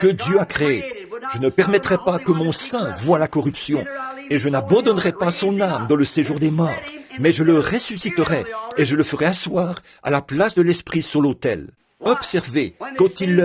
que Dieu a créé. Je ne permettrai pas que mon sein voie la corruption, et je n'abandonnerai pas son âme dans le séjour des morts, mais je le ressusciterai, et je le ferai asseoir à la place de l'Esprit sur l'autel. Observez, quand ils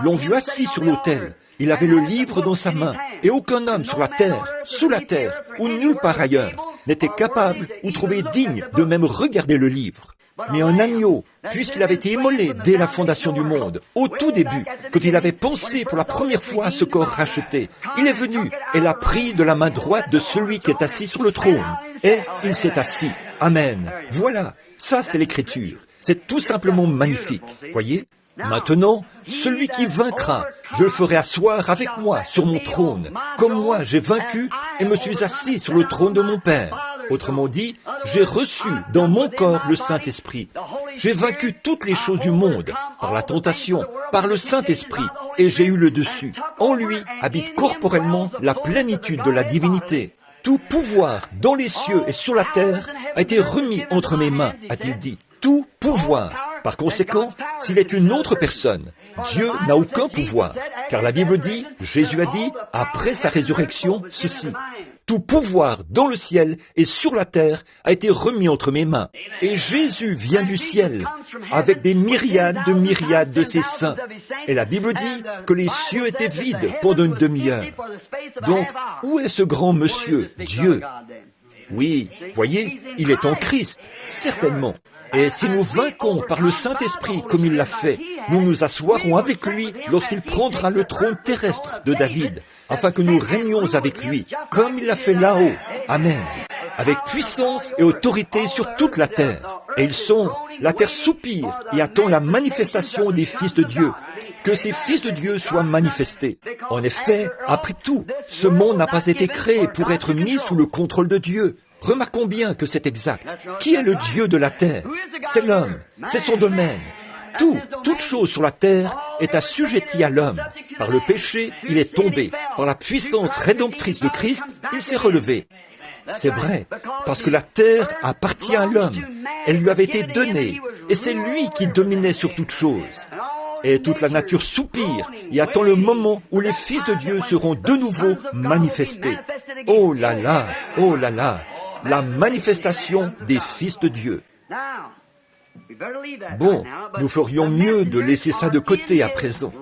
l'ont vu assis sur l'autel, il avait le livre dans sa main, et aucun homme sur la terre, sous la terre, ou nulle part ailleurs, n'était capable ou trouvé digne de même regarder le livre. Mais un agneau, puisqu'il avait été immolé dès la fondation du monde, au tout début, quand il avait pensé pour la première fois à ce corps racheté, il est venu et l'a pris de la main droite de celui qui est assis sur le trône. Et il s'est assis. Amen. Voilà, ça c'est l'écriture. C'est tout simplement magnifique, voyez ? Maintenant, celui qui vaincra, je le ferai asseoir avec moi sur mon trône, comme moi j'ai vaincu et me suis assis sur le trône de mon Père. Autrement dit, j'ai reçu dans mon corps le Saint-Esprit. J'ai vaincu toutes les choses du monde, par la tentation, par le Saint-Esprit, et j'ai eu le dessus. En lui habite corporellement la plénitude de la divinité. Tout pouvoir dans les cieux et sur la terre a été remis entre mes mains, a-t-il dit. Tout pouvoir. Par conséquent, s'il est une autre personne, Dieu n'a aucun pouvoir. Car la Bible dit, Jésus a dit, après sa résurrection, ceci. Tout pouvoir dans le ciel et sur la terre a été remis entre mes mains. Et Jésus vient du ciel avec des myriades de ses saints. Et la Bible dit que les cieux étaient vides pendant une demi-heure. Donc, où est ce grand monsieur, Dieu ? Oui, voyez, il est en Christ, certainement. Et si nous vainquons par le Saint-Esprit comme il l'a fait, nous nous asseoirons avec lui lorsqu'il prendra le trône terrestre de David, afin que nous régnions avec lui, comme il l'a fait là-haut. Amen. Avec puissance et autorité sur toute la terre. Et la terre soupire et attend la manifestation des fils de Dieu. Que ces fils de Dieu soient manifestés. En effet, après tout, ce monde n'a pas été créé pour être mis sous le contrôle de Dieu. Remarquons bien que c'est exact. Qui est le Dieu de la terre ? C'est l'homme, c'est son domaine. Toute chose sur la terre est assujettie à l'homme. Par le péché, il est tombé. Par la puissance rédemptrice de Christ, il s'est relevé. C'est vrai, parce que la terre appartient à l'homme. Elle lui avait été donnée, et c'est lui qui dominait sur toute chose. Et toute la nature soupire et attend le moment où les fils de Dieu seront de nouveau manifestés. Oh là là, la manifestation des fils de Dieu. Bon, nous ferions mieux de laisser ça de côté à présent.